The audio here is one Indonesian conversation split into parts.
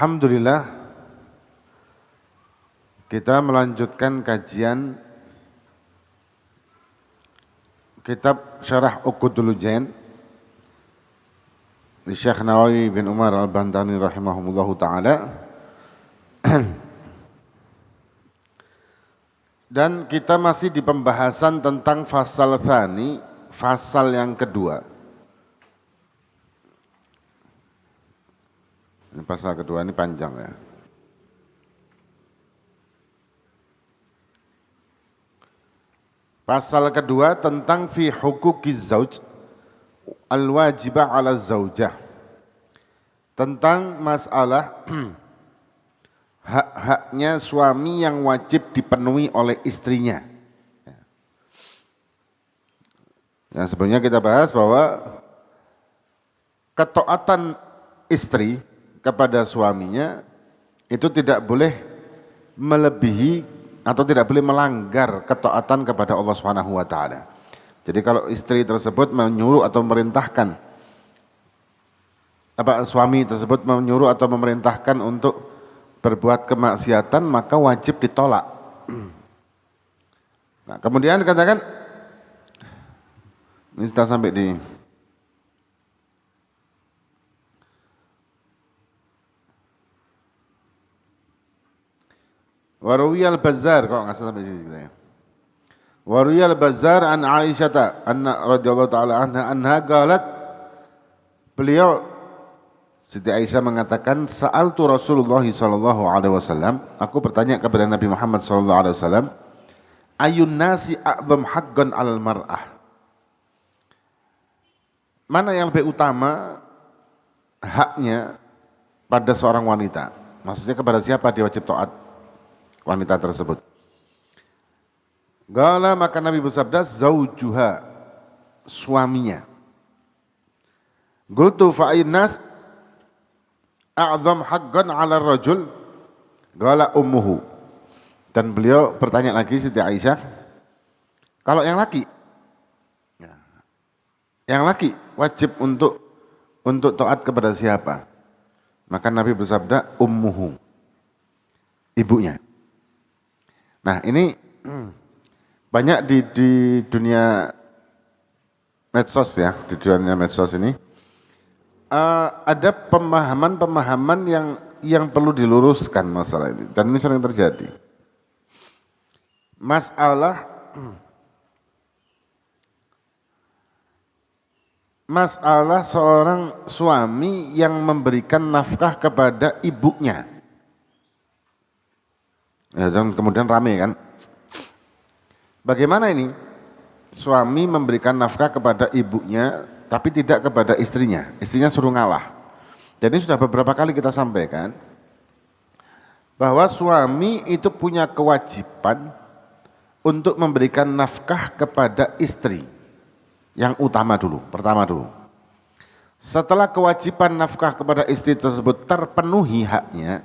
Alhamdulillah kita melanjutkan kajian kitab Syarah Uqudul Jain di Syekh Nawawi bin Umar Al-Bantani rahimahumullahu ta'ala. Dan kita masih di pembahasan tentang fasal tsani, fasal yang kedua. Ini pasal kedua, ini panjang ya. Pasal kedua tentang fi huquqiz zauj al-wajibah ala zaujah. Tentang masalah hak-haknya suami yang wajib dipenuhi oleh istrinya. Yang sebelumnya kita bahas bahwa ketaatan istri kepada suaminya itu tidak boleh melebihi atau tidak boleh melanggar ketaatan kepada Allah Subhanahu wa taala. Jadi kalau istri tersebut menyuruh atau memerintahkan suami tersebut menyuruh atau memerintahkan untuk berbuat kemaksiatan, maka wajib ditolak. Nah, kemudian katakan ini sudah sampai di Waruwi al-Bazzar, kalau nggak salah sampai sini kita ya. Waruwi al-Bazzar an Aisyah anna radhiyallahu taala anha qalat, beliau Siti Aisyah mengatakan, sa'altu Rasulullah sallallahu alaihi wasallam, aku bertanya kepada Nabi Muhammad sallallahu alaihi wasallam, ayun nasi a'zam haqqan 'alal mar'ah. Mana yang lebih utama haknya pada seorang wanita? Maksudnya kepada siapa dia wajib taat? Wanita tersebut. Qala, maka Nabi bersabda, zaujuha, suaminya. Qultu fa'in nas a'zam haqqan 'ala rajul? Qala ummuhu. Dan beliau bertanya lagi Siti Aisyah, kalau yang laki wajib untuk taat kepada siapa? Maka Nabi bersabda, ummuhu, ibunya. Nah ini banyak di dunia medsos ya, di dunia medsos ini ada pemahaman-pemahaman yang perlu diluruskan masalah ini, dan ini sering terjadi. Masalah seorang suami yang memberikan nafkah kepada ibunya. Ya, dan kemudian rame kan. Bagaimana ini? Suami memberikan nafkah kepada ibunya tapi tidak kepada istrinya. Istrinya suruh ngalah. Jadi sudah beberapa kali kita sampaikan bahwa suami itu punya kewajiban untuk memberikan nafkah kepada istri. Yang utama dulu, pertama dulu. Setelah kewajiban nafkah kepada istri tersebut terpenuhi haknya,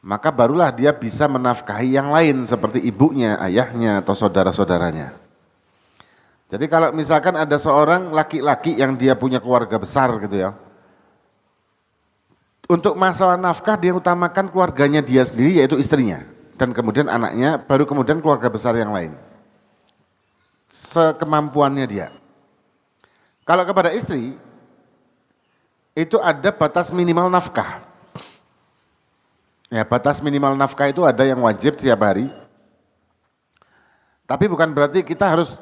maka barulah dia bisa menafkahi yang lain seperti ibunya, ayahnya, atau saudara-saudaranya. Jadi kalau misalkan ada seorang laki-laki yang dia punya keluarga besar gitu ya, untuk masalah nafkah dia utamakan keluarganya dia sendiri, yaitu istrinya, dan kemudian anaknya, baru kemudian keluarga besar yang lain. Sekemampuannya dia. Kalau kepada istri, itu ada batas minimal nafkah. Ya, batas minimal nafkah itu ada yang wajib setiap hari. Tapi bukan berarti kita harus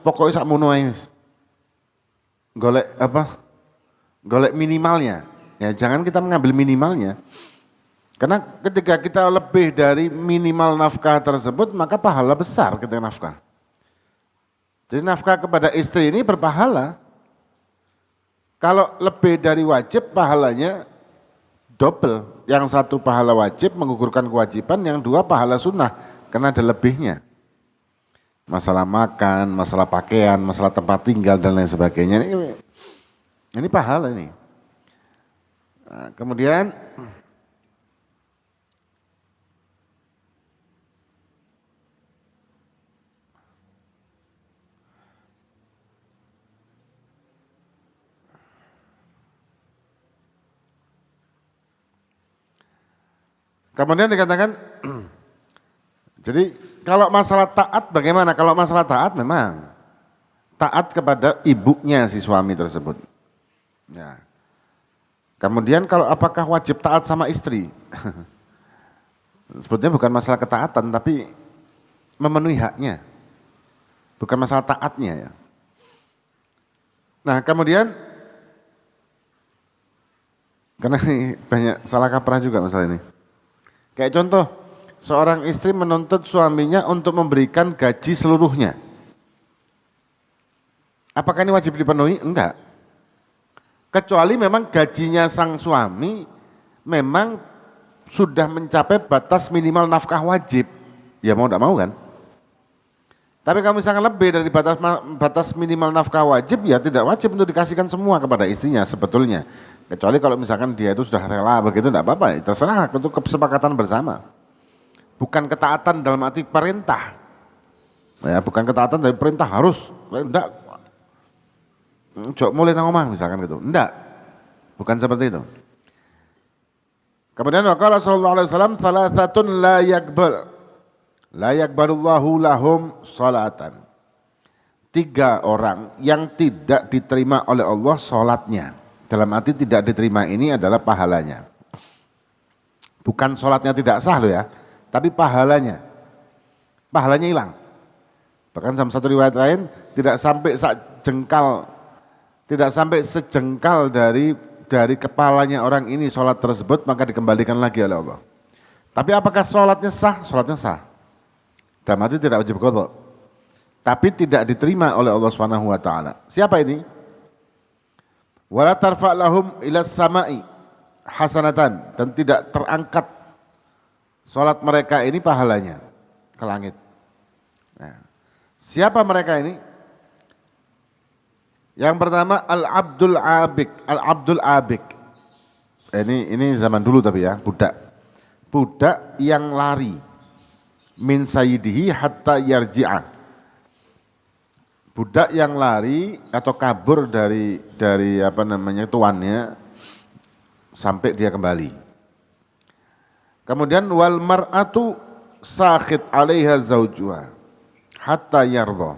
pokoknya sakmono ae wis. Golek minimalnya. Ya, jangan kita mengambil minimalnya. Karena ketika kita lebih dari minimal nafkah tersebut, maka pahala besar ketika nafkah. Jadi nafkah kepada istri ini berpahala. Kalau lebih dari wajib, pahalanya double. Yang satu pahala wajib menggugurkan kewajiban, yang dua pahala sunnah karena ada lebihnya. Masalah makan, masalah pakaian, masalah tempat tinggal dan lain sebagainya, ini pahala ini. Nah, kemudian Kemudian dikatakan, jadi kalau masalah taat bagaimana? Kalau masalah taat memang taat kepada ibunya si suami tersebut. Ya. Kemudian kalau apakah wajib taat sama istri? Sebetulnya bukan masalah ketaatan tapi memenuhi haknya. Bukan masalah taatnya ya. Nah kemudian, karena ini banyak salah kaprah juga masalah ini. Kayak contoh, seorang istri menuntut suaminya untuk memberikan gaji seluruhnya. Apakah ini wajib dipenuhi? Enggak. Kecuali memang gajinya sang suami memang sudah mencapai batas minimal nafkah wajib. Ya mau enggak mau kan? Tapi kalau misalkan lebih dari batas minimal nafkah wajib, ya tidak wajib untuk dikasihkan semua kepada istrinya sebetulnya. Kecuali kalau misalkan dia itu sudah rela begitu, tidak apa-apa, terserah, itu kesepakatan bersama. Bukan ketaatan dalam arti perintah. Ya, bukan ketaatan dari perintah harus, enggak. Jok mulai nang omah misalkan gitu. Enggak. Bukan seperti itu. Kemudian waqala sallallahu alaihi wasallam thalathatun la yakbalullahu lahum salatan. 3 orang yang tidak diterima oleh Allah salatnya. Dalam arti tidak diterima ini adalah pahalanya. Bukan sholatnya tidak sah loh ya, tapi pahalanya. Pahalanya hilang. Bahkan dalam satu riwayat lain, tidak sampai sejengkal dari kepalanya orang ini sholat tersebut, maka dikembalikan lagi oleh Allah. Tapi apakah sholatnya sah? Sholatnya sah. Dalam arti tidak wajib qadha. Tapi tidak diterima oleh Allah Subhanahu wa taala. Siapa ini? Wala tarfa' lahum ila samai hasanatan, dan tidak terangkat salat mereka ini pahalanya ke langit. Nah, siapa mereka ini? Yang pertama al-abdul abik. Ini zaman dulu tapi ya, budak yang lari min sayyidihi hatta yarji'a. Budak yang lari atau kabur dari tuannya sampai dia kembali. Kemudian wal mar'atu sakhit 'alaiha zaujuha hatta yardha.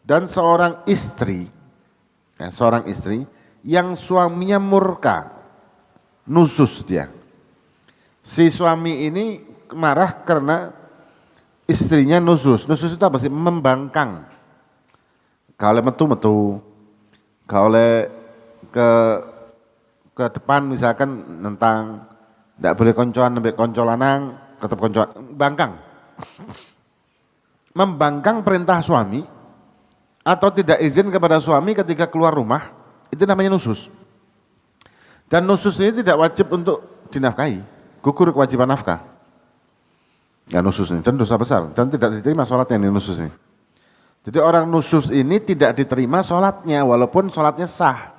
Dan seorang istri yang suaminya murka, nusus dia. Si suami ini marah karena istrinya nusus. Nusus itu apa sih? Membangkang. Kalau metu, kalau ke depan misalkan tentang tidak boleh koncoan sampai konco lanang, tetap koncoan, bangkang. Membangkang perintah suami atau tidak izin kepada suami ketika keluar rumah, itu namanya nusus. Dan nusus ini tidak wajib untuk dinafkahi, gugur kewajiban nafkah. Ya nusus ini, dan dosa besar, dan tidak diterima sholatnya ini nusus ini. Jadi orang nusus ini tidak diterima sholatnya walaupun sholatnya sah.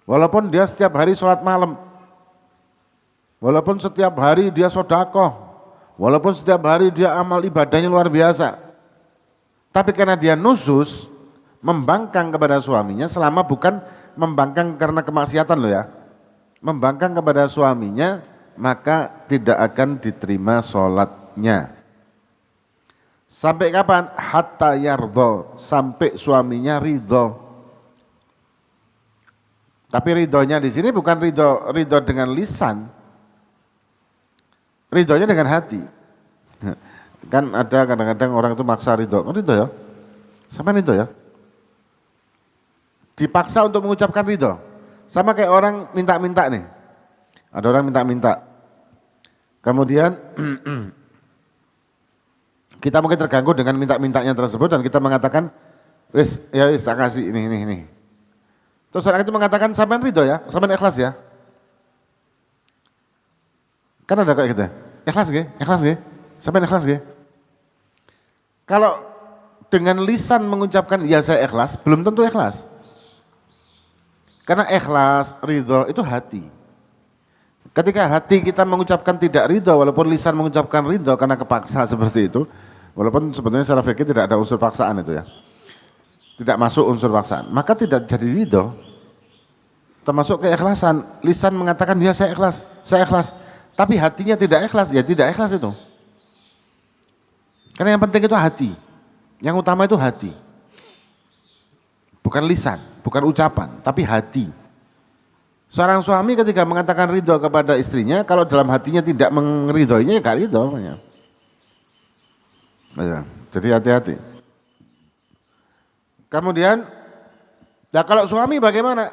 Walaupun dia setiap hari sholat malam. Walaupun setiap hari dia sodakoh. Walaupun setiap hari dia amal ibadahnya luar biasa. Tapi karena dia nusus, membangkang kepada suaminya selama bukan membangkang karena kemaksiatan loh ya. Membangkang kepada suaminya maka tidak akan diterima sholatnya. Sampai kapan? Hatta yardho, sampai suaminya ridho. Tapi ridhonya di sini bukan ridho dengan lisan, ridhonya dengan hati. Kan ada kadang-kadang orang itu maksa ridho, ridho ya, sama ridho ya. Dipaksa untuk mengucapkan ridho, sama kayak orang minta-minta nih. Ada orang minta-minta, kemudian kita mungkin terganggu dengan minta-mintanya tersebut dan kita mengatakan, wis tak kasih ini. Terus orang itu mengatakan sampean ridho ya, sampean ikhlas ya. Kan ada kayak gitu. Ikhlas nggih? Sampean ikhlas nggih? Kalau dengan lisan mengucapkan ya saya ikhlas, belum tentu ikhlas. Karena ikhlas, ridho itu hati. Ketika hati kita mengucapkan tidak ridho, walaupun lisan mengucapkan ridho karena kepaksa seperti itu, walaupun sebenarnya secara fikih tidak ada unsur paksaan itu ya. Tidak masuk unsur paksaan, maka tidak jadi ridho. Termasuk keikhlasan, lisan mengatakan ya saya ikhlas, tapi hatinya tidak ikhlas, ya tidak ikhlas itu. Karena yang penting itu hati, yang utama itu hati. Bukan lisan, bukan ucapan, tapi hati. Seorang suami ketika mengatakan ridho kepada istrinya, kalau dalam hatinya tidak meridhoinya, ya gak ridho. Jadi hati-hati. Kemudian, nah kalau suami bagaimana?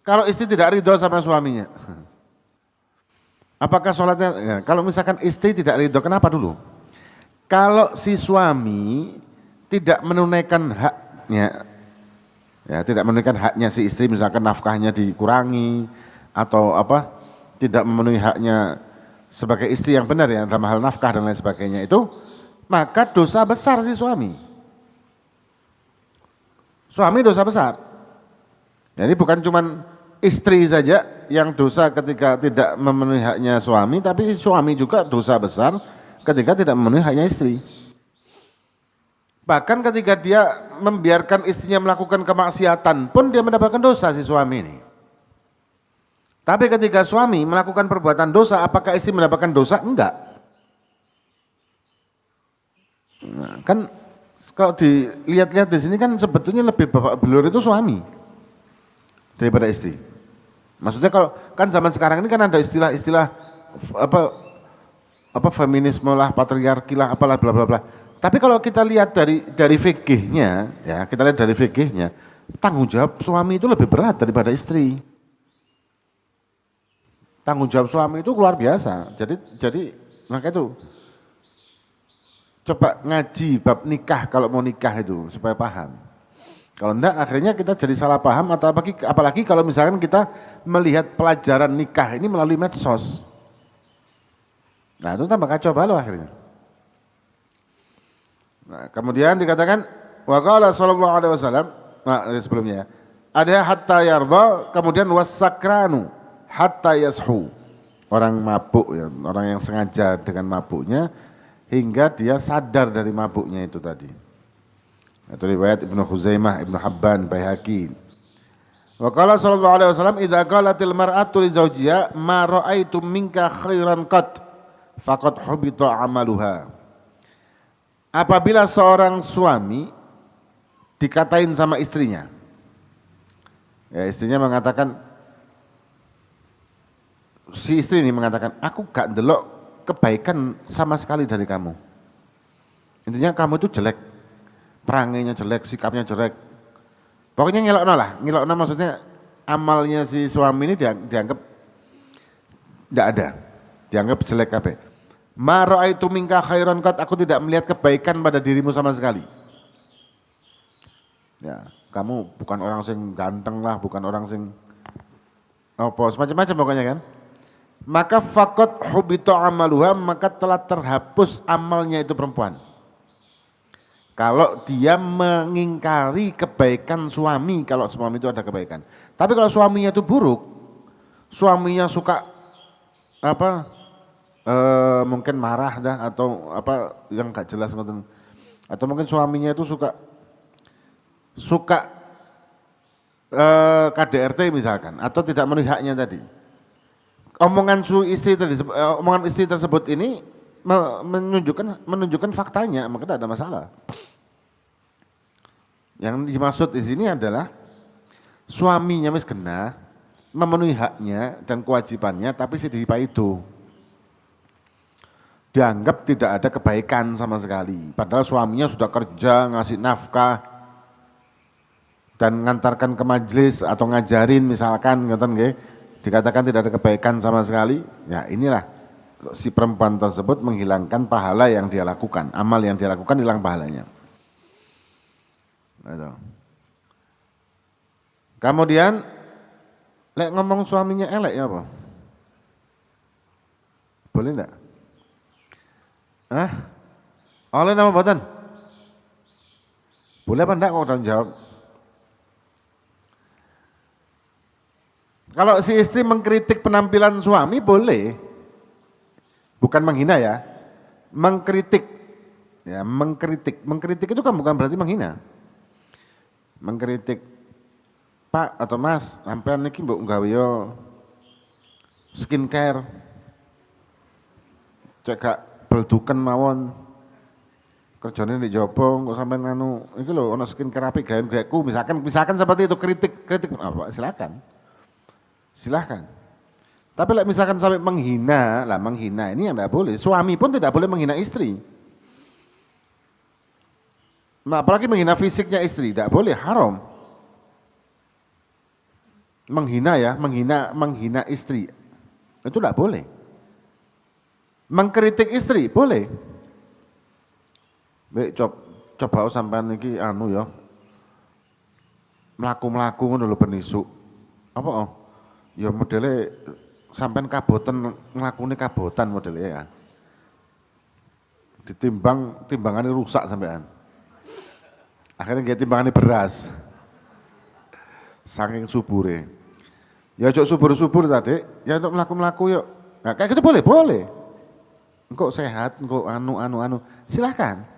Kalau istri tidak ridho sama suaminya, apakah sholatnya? Ya, kalau misalkan istri tidak ridho, kenapa dulu? Kalau si suami tidak menunaikan haknya, ya tidak menunaikan haknya si istri, misalkan nafkahnya dikurangi atau apa, tidak memenuhi haknya sebagai istri yang benar ya dalam hal nafkah dan lain sebagainya itu, maka dosa besar si suami. Suami dosa besar. Jadi bukan cuman istri saja yang dosa ketika tidak memenuhi haknya suami, tapi suami juga dosa besar ketika tidak memenuhi haknya istri. Bahkan ketika dia membiarkan istrinya melakukan kemaksiatan pun dia mendapatkan dosa si suami ini. Tapi ketika suami melakukan perbuatan dosa, apakah istri mendapatkan dosa? Enggak. Nah, kan kalau dilihat-lihat di sini kan sebetulnya lebih bapak belur itu suami daripada istri. Maksudnya kalau kan zaman sekarang ini kan ada istilah-istilah apa feminisme lah, patriarki lah, apalah bla bla bla. Tapi kalau kita lihat dari fikihnya, ya kita lihat dari fikihnya, tanggung jawab suami itu lebih berat daripada istri. Tanggung jawab suami itu luar biasa. Jadi maka itu coba ngaji bab nikah kalau mau nikah itu supaya paham. Kalau enggak akhirnya kita jadi salah paham atau apalagi kalau misalkan kita melihat pelajaran nikah ini melalui medsos. Nah itu tambah kacau balau akhirnya. Nah, kemudian dikatakan wa qala sallallahu alaihi wasallam, nah sebelumnya ada hatta yardha, kemudian wasakranu hatta yashu. Orang mabuk ya, orang yang sengaja dengan mabuknya hingga dia sadar dari mabuknya itu tadi. Itu riwayat Ibnu Khuzaimah, Ibnu Habban, Baihaqi. Wa qala sallallahu alaihi wasallam idza qalatil mar'atu li zawjiha ma ra'aitu minka khairan qat faqad hubita 'amaluha. Apabila seorang suami dikatain sama istrinya, ya istrinya mengatakan, si istri ini mengatakan, aku gak ndelok kebaikan sama sekali dari kamu. Intinya kamu itu jelek, perangainya jelek, sikapnya jelek. Pokoknya ngelokno lah, ngelokno maksudnya amalnya si suami ini dianggap tidak ada, dianggap jelek kabeh. Ma ra'aitu minka khairan qat, aku tidak melihat kebaikan pada dirimu sama sekali. Ya, kamu bukan orang sing ganteng lah, bukan orang sing apa semacam-macam pokoknya kan. Maka faqad hubita amaluha, maka telah terhapus amalnya itu perempuan. Kalau dia mengingkari kebaikan suami, kalau suami itu ada kebaikan. Tapi kalau suaminya itu buruk, suaminya suka apa? Mungkin marah dah atau apa yang gak jelas atau mungkin suaminya itu suka KDRT misalkan atau tidak memenuhi haknya tadi. Omongan istri tersebut ini menunjukkan faktanya, maka tidak ada masalah. Yang dimaksud di sini adalah suaminya wis kena memenuhi haknya dan kewajibannya, tapi si dipa itu dianggap tidak ada kebaikan sama sekali. Padahal suaminya sudah kerja, ngasih nafkah, dan ngantarkan ke majelis atau ngajarin misalkan, dikatakan tidak ada kebaikan sama sekali. Ya inilah si perempuan tersebut menghilangkan pahala yang dia lakukan, amal yang dia lakukan hilang pahalanya. Kemudian, lek ngomong suaminya elek ya apa? Boleh enggak? Hah? Oleh nama badan? Boleh apa enggak kau jawab? Kalau si istri mengkritik penampilan suami boleh. Bukan menghina ya. Mengkritik. Ya, mengkritik. Mengkritik itu kan bukan berarti menghina. Mengkritik, Pak atau Mas, sampean niki mbok gawe yo skincare, cek gak belduken mawon, kerjanya di Jopong, kok sampai nganu, ini loh, ono skincare api gaweku, misalkan seperti itu kritik apa, silakan. Tapi misalkan sampai menghina ini yang tidak boleh. Suami pun tidak boleh menghina istri. Nah, apalagi menghina fisiknya istri, tidak boleh, haram. Menghina istri, itu tidak boleh. Mengkritik istri, boleh. Baik, coba sampean iki anu ya, melaku ngono lho penisuk. Apa ya modelnya sampean kaboten nglakune kabotan modelnya ya. Timbangannya rusak sampean. Akhirnya nggih timbangane beras. Saking subure. Ya ojo subur-subur tadi, ya untuk melaku yuk. Nah, kayak gitu boleh. Engkau sehat, engkau anu, silakan.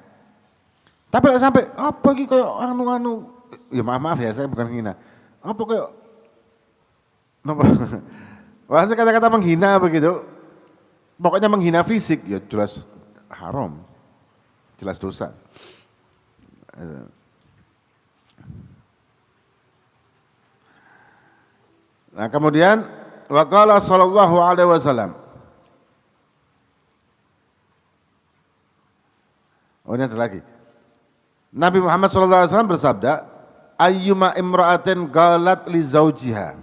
Tapi lah sampai apa iki kayak anu, ya maaf ya saya bukan menghina. Apa kayak wah kata-kata menghina begitu. Pokoknya menghina fisik ya jelas haram. Jelas dosa. Nah kemudian waqala sallallahu alaihi wasallam. Oh ini ada lagi. Nabi Muhammad sallallahu alaihi wasallam bersabda, ayyuma imra'atin qalat li zawjiha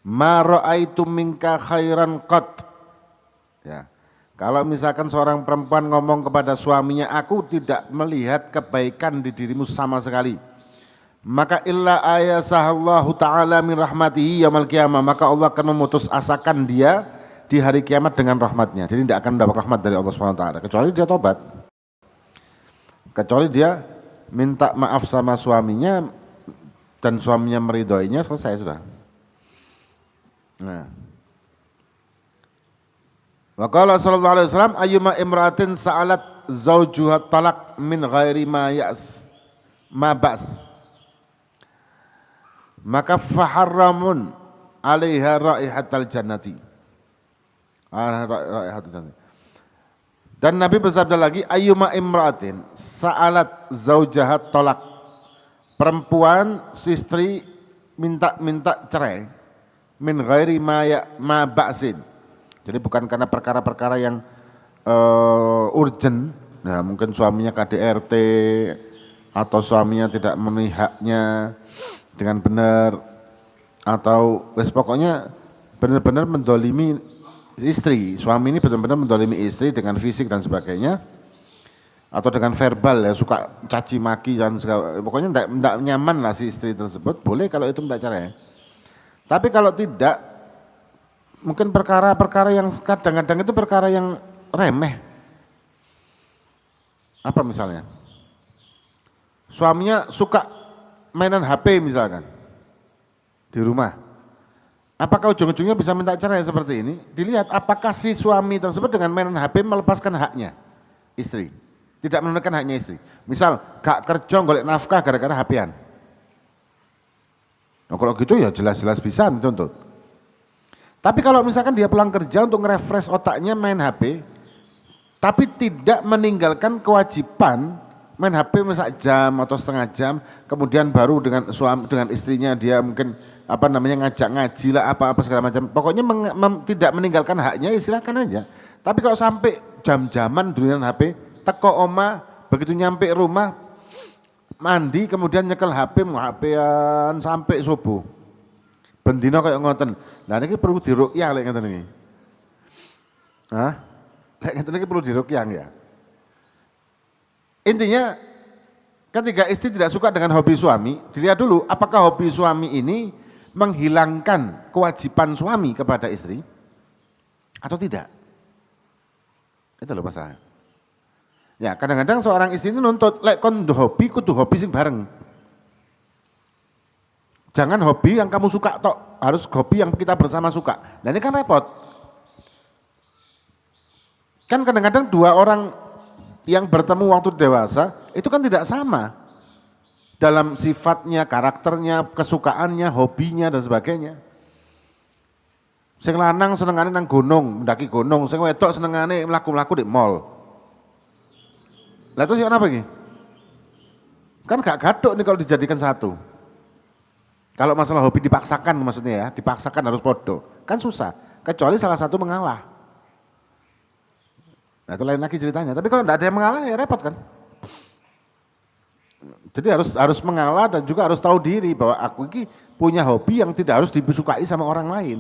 ma ra'aitu minka khairan qat. Ya. Kalau misalkan seorang perempuan ngomong kepada suaminya, aku tidak melihat kebaikan di dirimu sama sekali. Maka illa ayasahallahu ta'ala min rahmatihi yaumil qiyamah, maka Allah akan memutus asakan dia di hari kiamat dengan rahmatnya. Jadi tidak akan mendapat rahmat dari Allah Subhanahu wa taala kecuali dia tobat. Kecuali dia minta maaf sama suaminya dan suaminya meridhoinya, selesai sudah. Nah. Wa qala sallallahu alaihi wasallam ayyuma imra'atin sa'alat zawjuha talaq min ghairi ma ba's, maka faharramun alaiha raihatal jannati. Raihatul jannati. Dan Nabi bersabda lagi, ayyuma imra'atin sa'alat zaujaha tolak, perempuan istri minta cerai min ghairi ma ba'sin, jadi bukan karena perkara-perkara yang urgent. Nah, mungkin suaminya KDRT atau suaminya tidak memenuhi haknya dengan benar, atau pokoknya benar-benar mendolimi istri. Suami ini benar-benar mendolimi istri dengan fisik dan sebagainya, atau dengan verbal ya, suka caci maki dan segala, pokoknya tidak nyaman lah si istri tersebut, boleh kalau itu minta cerai. Tapi kalau tidak, mungkin perkara-perkara yang kadang-kadang itu perkara yang remeh. Apa misalnya? Suaminya suka mainan HP misalkan di rumah. Apakah ujung-ujungnya bisa minta cerai seperti ini? Dilihat apakah si suami tersebut dengan mainan HP melepaskan haknya istri, tidak menunaikan haknya istri. Misal gak kerja golek nafkah gara-gara HP-an. Nah kalau gitu ya jelas-jelas bisa dituntut. Tapi kalau misalkan dia pulang kerja untuk nge-refresh otaknya main HP, tapi tidak meninggalkan kewajiban main HP misalnya jam atau setengah jam, kemudian baru dengan istrinya dia mungkin ngajak ngaji lah apa segala macam, pokoknya tidak meninggalkan haknya, ya silakan aja. Tapi kalau sampai jam-jaman duluan HP, teko oma, begitu nyampe rumah mandi kemudian nyekel HP-an sampai subuh, bendino kayak ngoten. Nah ini perlu diruqyah lek ngoten iki. Lek ngoten iki perlu diruqyah ya. Intinya ketika istri tidak suka dengan hobi suami, dilihat dulu apakah hobi suami ini menghilangkan kewajiban suami kepada istri atau tidak. Itu loh masalahnya. Ya kadang-kadang seorang istri ini nuntut, lek kon kudu hobi sing bareng. Jangan hobi yang kamu suka tok, harus hobi yang kita bersama suka. Nah ini kan repot. Kan kadang-kadang dua orang yang bertemu waktu dewasa itu kan tidak sama dalam sifatnya, karakternya, kesukaannya, hobinya dan sebagainya. Sing lanang senengane nang gunung, mendaki gunung, sing wedok senengane mlaku-mlaku di mall. Lah terus ya apa iki? Kan gak gaduk nih kalau dijadikan satu. Kalau masalah hobi dipaksakan maksudnya ya, dipaksakan harus podo. Kan susah, kecuali salah satu mengalah. Nah itu lain lagi ceritanya, tapi kalau tidak ada yang mengalah ya repot kan. Jadi harus mengalah dan juga harus tahu diri bahwa aku ini punya hobi yang tidak harus disukai sama orang lain.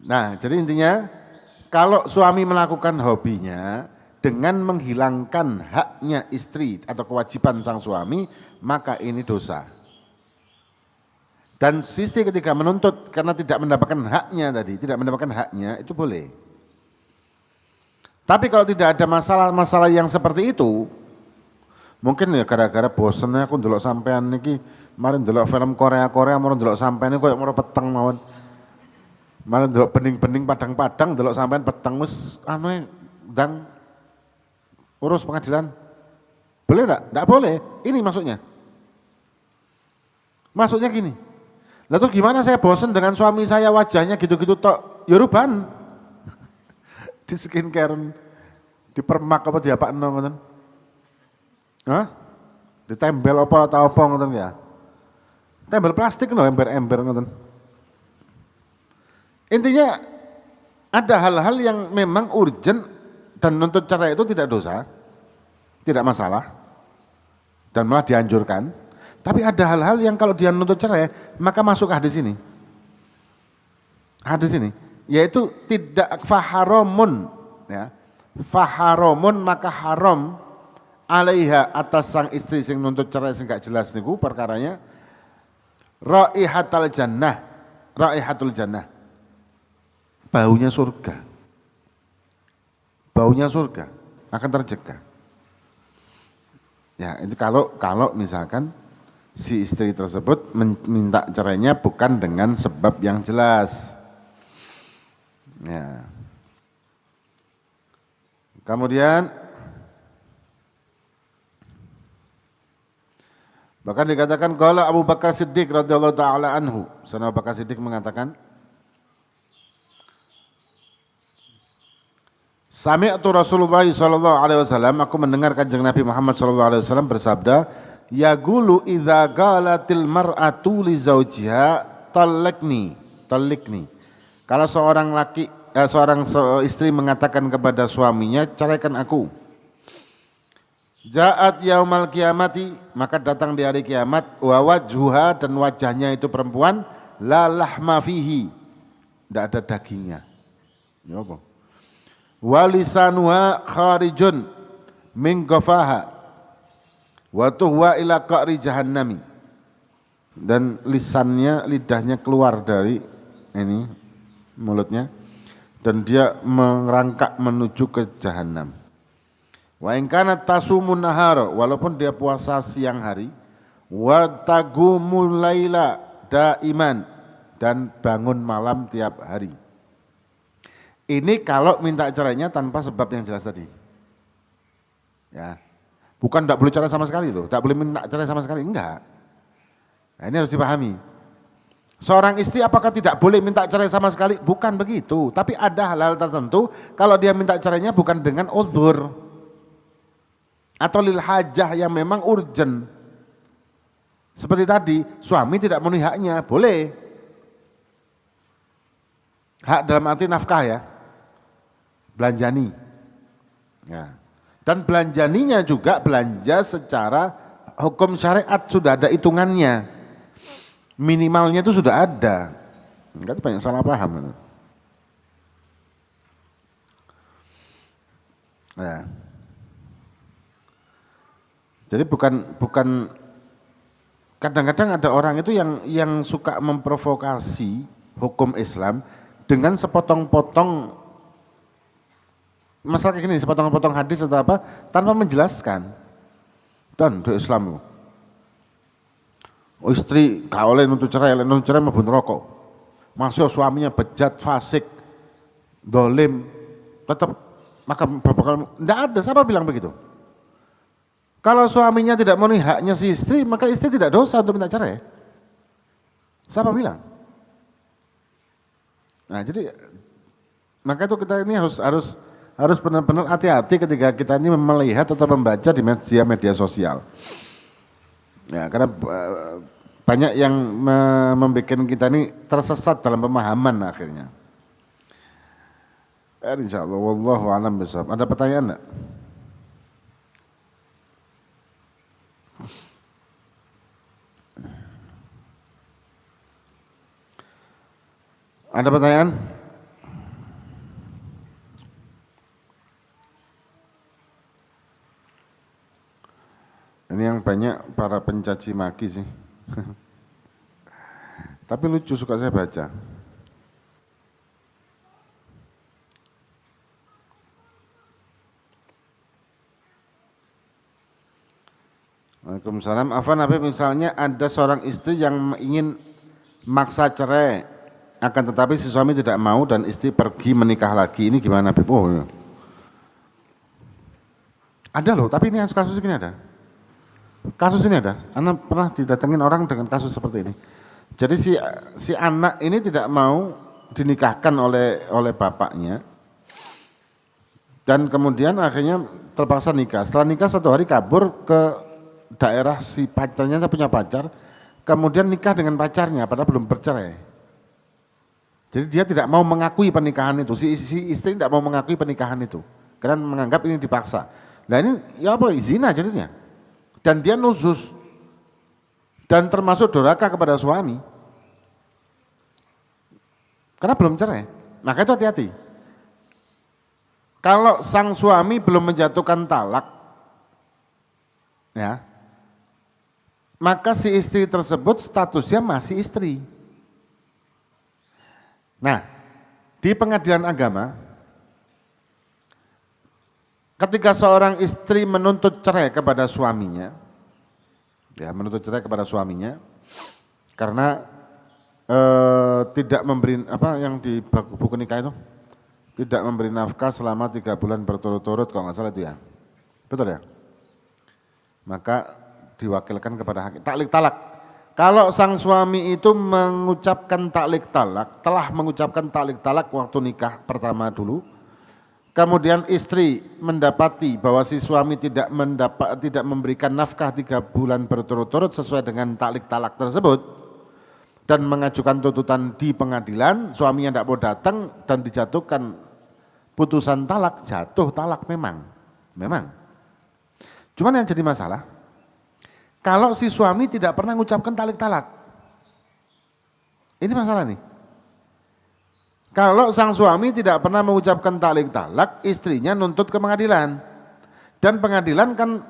Nah, jadi intinya kalau suami melakukan hobinya dengan menghilangkan haknya istri atau kewajiban sang suami, maka ini dosa. Dan istri ketika menuntut karena tidak mendapatkan haknya tadi, tidak mendapatkan haknya, itu boleh. Tapi kalau tidak ada masalah-masalah yang seperti itu, mungkin ya gara-gara bosennya aku ndelok sampean niki, kemarin ndelok film Korea, mau ndelok sampean ini koyo mau peteng mawon. Kemarin ndelok bening-bening padang-padang ndelok sampean peteng wis ndang urus pengadilan. Boleh enggak? Enggak boleh. Ini maksudnya. Maksudnya gini. Lah terus gimana saya bosen dengan suami saya wajahnya gitu-gitu tok? Ya ruban. Di skincare, di permak apa di apa ngoten? Hah? Ditembel apa atau apa ngoten ya? Tembel plastik lho, ember-ember ngoten. Intinya ada hal-hal yang memang urgent dan nuntut cerai itu tidak dosa, tidak masalah, dan malah dianjurkan. Tapi ada hal-hal yang kalau dia nuntut cerai, maka masuk hadis ini. Hadis ini, yaitu tidak faharomun, ya, faharomun maka haram alaiha atas sang istri sing nuntut cerai sing gak jelas niku perkaranya raihatul jannah, baunya surga. Baunya surga akan terjaga. Ya, itu kalau misalkan si istri tersebut minta cerainya bukan dengan sebab yang jelas. Ya. Kemudian bahkan dikatakan qala Abu Bakar Siddiq radhiyallahu taala anhu, Sayyidina Abu Bakar Siddiq mengatakan Sami'tu Rasulullah sallallahu alaihi wasallam, aku mendengar Kanjeng Nabi Muhammad sallallahu alaihi wasallam bersabda, yaqulu idza qalatil mar'atu li zawjiha talliqni. Kalau seorang istri mengatakan kepada suaminya, ceraikan aku. Ja'at yaumal qiyamati, maka datang di hari kiamat, wa wajhuha, dan wajahnya itu perempuan, la lahma fihi, tidak ada dagingnya. Ya apa? Wa lisanuha kharijun min ghafaha wa tuhwa ila qa'ri jahannami, dan lidahnya keluar dari ini mulutnya, dan dia merangkak menuju ke jahanam. Wa in kanat tasumun nahara, walaupun dia puasa siang hari, wa tagumul laila daiman, dan bangun malam tiap hari. Ini kalau minta cerainya tanpa sebab yang jelas tadi. Ya. Bukan tidak boleh cerai sama sekali loh, tidak boleh minta cerai sama sekali, enggak. Nah, ini harus dipahami. Seorang istri apakah tidak boleh minta cerai sama sekali? Bukan begitu, tapi ada hal-hal tertentu kalau dia minta cerainya bukan dengan uzur atau lil hajah yang memang urgent. Seperti tadi, suami tidak memenuhi haknya, boleh. Hak dalam arti nafkah ya, belanjani. Ya. Dan belanjaninya juga belanja secara hukum syariat, sudah ada hitungannya. Minimalnya itu sudah ada. Enggak, banyak salah paham. Ya. Jadi bukan kadang-kadang ada orang itu yang suka memprovokasi hukum Islam dengan sepotong-potong masalah kayak gini, sepotong-potong hadis atau apa tanpa menjelaskan. Dan di Islam istri gak oleh nuntut cerai mlebu neraka. Masih suaminya bejat, fasik, dolim, tetap maka tidak ada. Siapa bilang begitu? Kalau suaminya tidak memenuhi haknya si istri, maka istri tidak dosa untuk minta cerai. Siapa bilang? Nah, jadi maka itu kita ini harus benar-benar hati-hati ketika kita ini melihat atau membaca di media sosial. Ya, karena banyak yang membuat kita ini tersesat dalam pemahaman akhirnya. Insyaallah wallahu a'lam bishawab. Ada pertanyaan enggak? Ada pertanyaan? Ini yang banyak para pencaci maki sih. Tapi lucu, suka saya baca. Waalaikumsalam. Afwan Habib, misalnya ada seorang istri yang ingin maksa cerai, akan tetapi si suami tidak mau dan istri pergi menikah lagi. Ini gimana Habib? Oh, ya. Ada loh, tapi ini kasus ini ada. Kasus ini ada, Anda pernah didatengin orang dengan kasus seperti ini. Jadi si anak ini tidak mau dinikahkan oleh bapaknya, dan kemudian akhirnya terpaksa nikah. Setelah nikah 1 hari kabur ke daerah si pacarnya, punya pacar, kemudian nikah dengan pacarnya padahal belum bercerai. Jadi dia tidak mau mengakui pernikahan itu, si istri tidak mau mengakui pernikahan itu, karena menganggap ini dipaksa. Nah ini ya apa, zina jadinya. Dan dia nuzus dan termasuk durhaka kepada suami karena belum cerai. Maka itu hati-hati. Kalau sang suami belum menjatuhkan talak, ya, maka si istri tersebut statusnya masih istri. Nah, di pengadilan agama, ketika seorang istri menuntut cerai kepada suaminya, ya menuntut cerai kepada suaminya, karena tidak memberi apa yang di buku nikah itu, tidak memberi nafkah selama 3 bulan berturut-turut, kalau nggak salah itu ya, betul ya? Maka diwakilkan kepada hakim. Taklik talak. Kalau sang suami itu mengucapkan taklik talak, telah mengucapkan taklik talak waktu nikah pertama dulu, kemudian istri mendapati bahwa si suami tidak memberikan nafkah 3 bulan berturut-turut sesuai dengan taklik talak tersebut dan mengajukan tuntutan di pengadilan, suaminya tidak mau datang dan dijatuhkan putusan talak, jatuh talak memang. Cuman yang jadi masalah, kalau si suami tidak pernah mengucapkan taklik talak, ini masalah nih. Kalau sang suami tidak pernah mengucapkan taklik talak, istrinya nuntut ke pengadilan. Dan pengadilan kan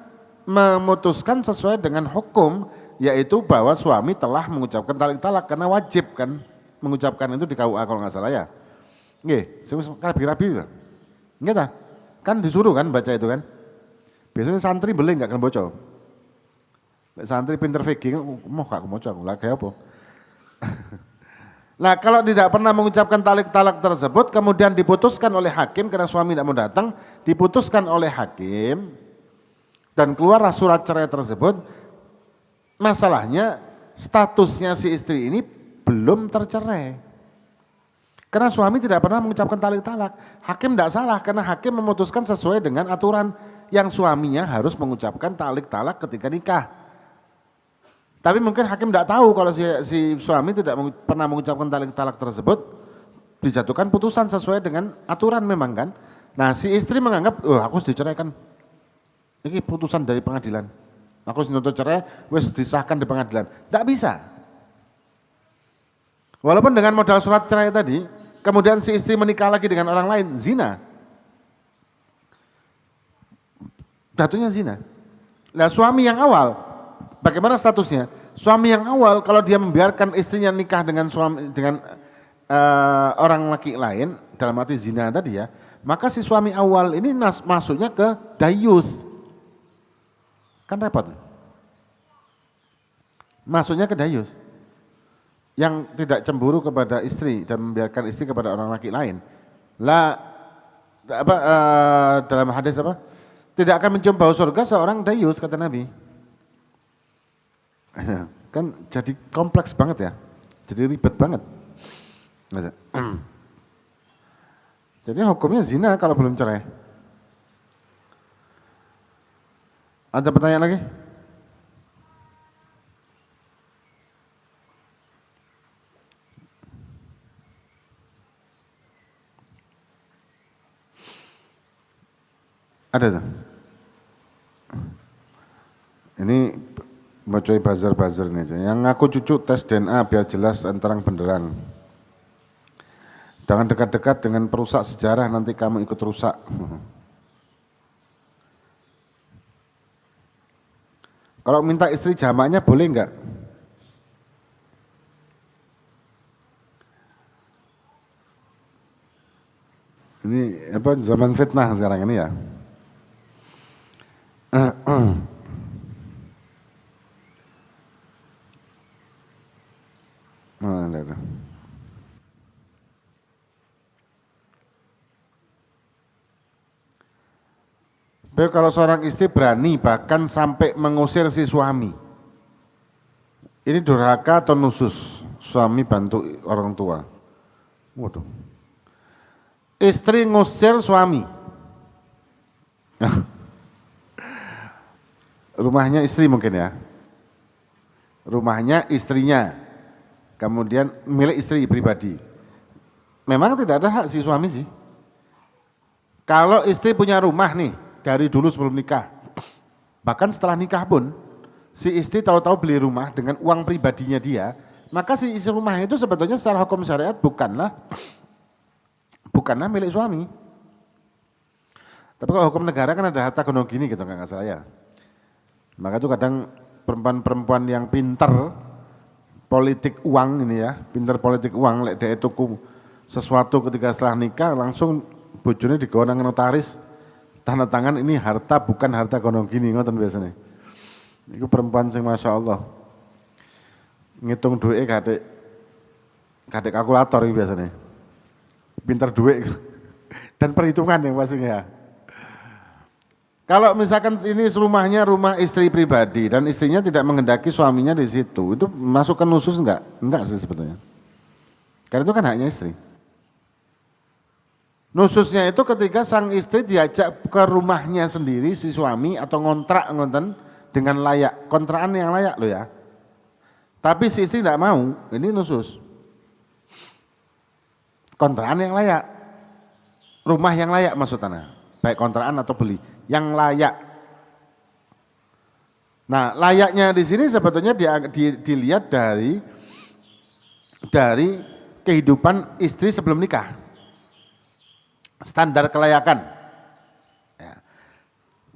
memutuskan sesuai dengan hukum, yaitu bahwa suami telah mengucapkan taklik talak, karena wajib kan mengucapkan itu di KUA kalau nggak salah ya. Nggih, rapi-rapi juga. Nggih, kan disuruh kan baca itu kan. Biasanya santri boleh nggak kan bocor. Santri pinter fikih, mau gak aku bocor, lah kayak apa. Nah kalau tidak pernah mengucapkan taklik talak tersebut, kemudian diputuskan oleh hakim karena suami tidak mau datang, diputuskan oleh hakim dan keluarlah surat cerai tersebut, masalahnya statusnya si istri ini belum tercerai. Karena suami tidak pernah mengucapkan taklik talak. Hakim tidak salah karena hakim memutuskan sesuai dengan aturan yang suaminya harus mengucapkan taklik talak ketika nikah. Tapi mungkin hakim tidak tahu kalau si suami tidak pernah mengucapkan taklik talak tersebut, dijatuhkan putusan sesuai dengan aturan memang kan. Nah si istri menganggap, oh aku harus diceraikan, ini putusan dari pengadilan, aku harus nuntut cerai, wes disahkan di pengadilan. Tidak bisa. Walaupun dengan modal surat cerai tadi, kemudian si istri menikah lagi dengan orang lain, zina. Jatuhnya zina. Nah suami yang awal, bagaimana statusnya? Suami yang awal kalau dia membiarkan istrinya nikah dengan orang laki lain, dalam arti zina tadi ya, maka si suami awal ini masuknya ke dayuth. Kan repot. Masuknya ke dayuth. Yang tidak cemburu kepada istri dan membiarkan istri kepada orang laki lain. Dalam hadis apa? Tidak akan mencium bau surga seorang dayuth, kata Nabi. Kan jadi kompleks banget ya, jadi ribet banget. Jadi hukumnya zina kalau belum cerai. Ada pertanyaan lagi? Ada tuh. Ini mau coy buzzer ini aja. Yang ngaku cucu tes DNA biar jelas terang benderang. Jangan dekat-dekat dengan perusak sejarah, nanti kamu ikut rusak. Kalau minta istri jamaknya boleh enggak? Ini apa zaman fitnah sekarang ini ya. Ada tuh. Tapi kalau seorang istri berani bahkan sampai mengusir si suami, ini durhaka atau nusus? Suami bantu orang tua. Waduh. Istri ngusir suami. Rumahnya istri mungkin ya. Rumahnya istrinya. Kemudian milik istri pribadi. Memang tidak ada hak si suami sih. Kalau istri punya rumah nih, dari dulu sebelum nikah, bahkan setelah nikah pun, si istri tahu-tahu beli rumah dengan uang pribadinya dia, maka si isi rumah itu sebetulnya secara hukum syariat bukanlah milik suami. Tapi kalau hukum negara kan ada harta gono gini gitu, nggak salah ya. Maka itu kadang perempuan-perempuan yang pinter politik uang ini ya, pinter politik uang, lek dia tuku sesuatu ketika setelah nikah langsung bojone digawa nang notaris, tanda tangan ini harta bukan harta gono gini, ngoten biasanya. Itu perempuan sing masya Allah ngitung duit kadek kalkulator ini biasanya, pinter duit dan perhitungan yang pastinya. Kalau misalkan ini rumahnya rumah istri pribadi dan istrinya tidak menghendaki suaminya di situ, itu masukkan nusus enggak? Enggak sih sebetulnya. Karena itu kan haknya istri. Nususnya itu ketika sang istri diajak ke rumahnya sendiri si suami atau ngontrak ngonten dengan layak, kontrakan yang layak loh ya. Tapi si istri tidak mau, ini nusus. Kontrakan yang layak, rumah yang layak maksudnya, baik kontrakan atau beli, yang layak. Nah layaknya di sini sebetulnya dilihat dari kehidupan istri sebelum nikah. Standar kelayakan. Ya.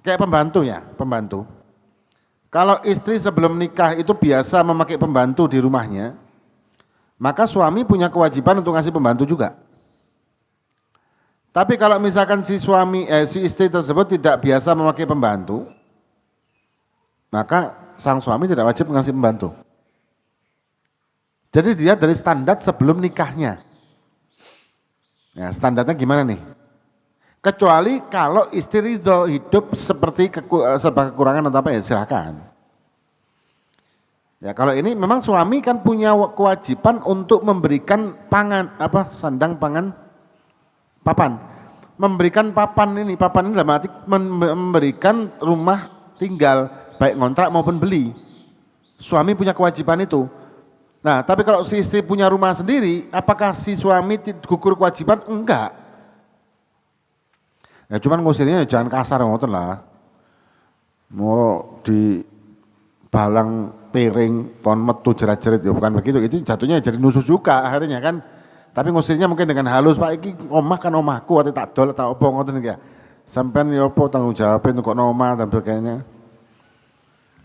Kayak pembantu. Kalau istri sebelum nikah itu biasa memakai pembantu di rumahnya, maka suami punya kewajiban untuk ngasih pembantu juga. Tapi kalau misalkan si istri tersebut tidak biasa memakai pembantu, maka sang suami tidak wajib ngasih pembantu. Jadi dia dari standar sebelum nikahnya. Ya, standarnya gimana nih? Kecuali kalau istri ridho hidup seperti serba kekurangan atau apa ya silakan. Ya kalau ini memang suami kan punya kewajiban untuk memberikan pangan sandang pangan papan. Memberikan papan ini dalam arti memberikan rumah tinggal baik ngontrak maupun beli. Suami punya kewajiban itu. Nah, tapi kalau si istri punya rumah sendiri, apakah si suami gugur kewajiban? Enggak. Ya cuman ngusirnya jangan kasar ngoten lah. Mau di balang piring pon metu jerat-jerit ya bukan begitu. Itu jatuhnya jadi nusus juga akhirnya kan. Tapi ngusirnya mungkin dengan halus, Pak iki omah kan omahku ati tak dol tak opo ngoten iki ya. Sampeyan ya apa tanggung jawabin untuk omah dan sebagainya.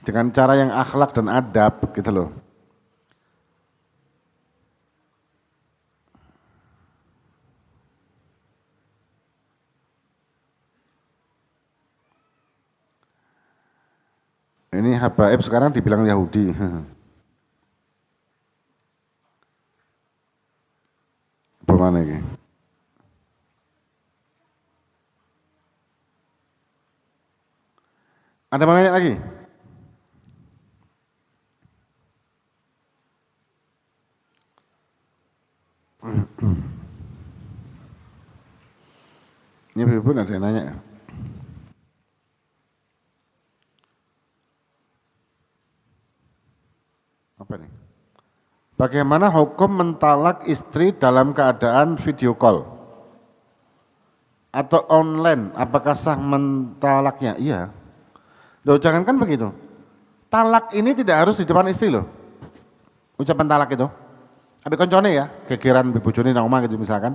Dengan cara yang akhlak dan adab gitu loh. Ini habaib sekarang dibilang Yahudi. Bagaimana ini? Ada mau nanya lagi? ada yang nanya. Apa nih? Bagaimana hukum mentalak istri dalam keadaan video call? Atau online, apakah sah mentalaknya? Iya. Loh, jangankan begitu. Talak ini tidak harus di depan istri loh. Ucapan talak itu. Tapi koncone ya, gegeran bibojone nang omah gitu misalkan.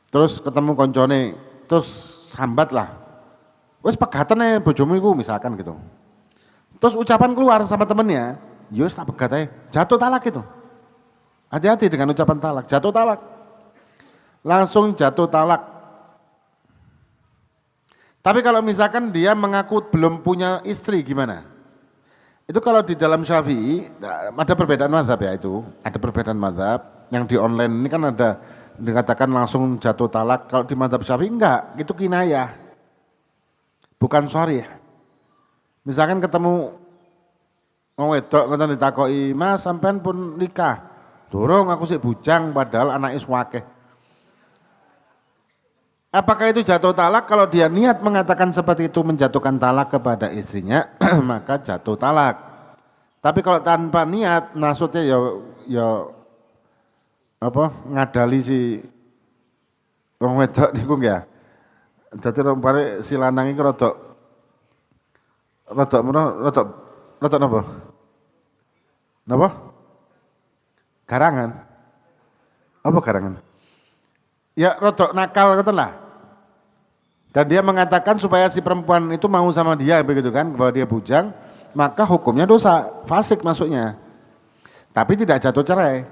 Terus ketemu koncone, terus sambat lah. Wes pegatane bojomu iku misalkan gitu. Terus ucapan keluar sama temennya, yus tak pegat aja, jatuh talak itu. Hati-hati dengan ucapan talak, jatuh talak. Langsung jatuh talak. Tapi kalau misalkan dia mengaku belum punya istri gimana? Itu kalau di dalam Syafi'i, ada perbedaan mazhab ya itu, ada perbedaan mazhab. Yang di online ini kan ada dikatakan langsung jatuh talak, kalau di mazhab Syafi'i enggak, itu kinayah. Bukan sharih. Misalkan ketemu wong wedok ngoten ditakoki, "Mas, sampean pun nikah?" "Durung, aku sik bujang padahal anake akeh." Apakah itu jatuh talak? Kalau dia niat mengatakan seperti itu menjatuhkan talak kepada istrinya, maka jatuh talak. Tapi kalau tanpa niat, maksudnya ya apa ngadali si wong wedok niku ya. Dadi rompare si lanang iki rodok napa? Napa? Garangan. Apa garangan? Ya rodok nakal gitu lah. Dan dia mengatakan supaya si perempuan itu mau sama dia begitu kan, bahwa dia bujang, maka hukumnya dosa, fasik masuknya. Tapi tidak jatuh cerai.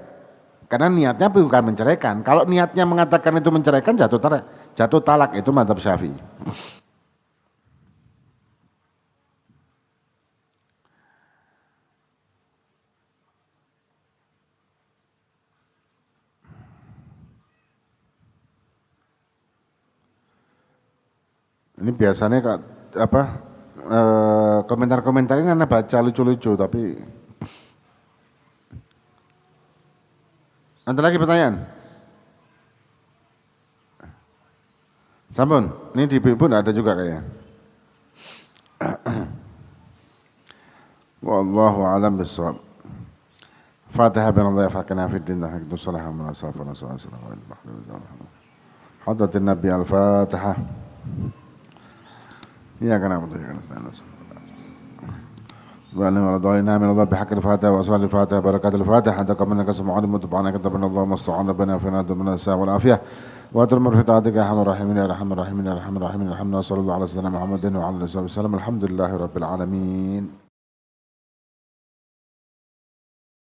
Karena niatnya bukan menceraikan. Kalau niatnya mengatakan itu menceraikan jatuh cerai. Jatuh talak itu mazhab Syafi'i. Ini biasanya komentar-komentar ini anak baca lucu-lucu tapi ada lagi pertanyaan? Sampun, ini di ibu ada juga kayaknya. Wallahu a'lam bishawab. Fatihah bin Allah yafaqina fid din wa hikmatu salaha wa sallallahu alaihi wasallam. Hadratin Nabi al-Fatihah. إياك نعبد وإياك نستعين سبحان الله ورضينا من الله بحق الفاتحة وأسرار الفاتحة بركات الفاتحة حتى كملنا كسم عظيم وتبعنا كتبنا الله مستعان ربنا فينا دمنا الساعة والعافية وأترمر في طاعتك يا أرحم الراحمين يا أرحم الراحمين يا أرحم الراحمين الحمد لله صلى الله على سيدنا محمد وعلى آله وصحبه وسلم الحمد لله رب العالمين.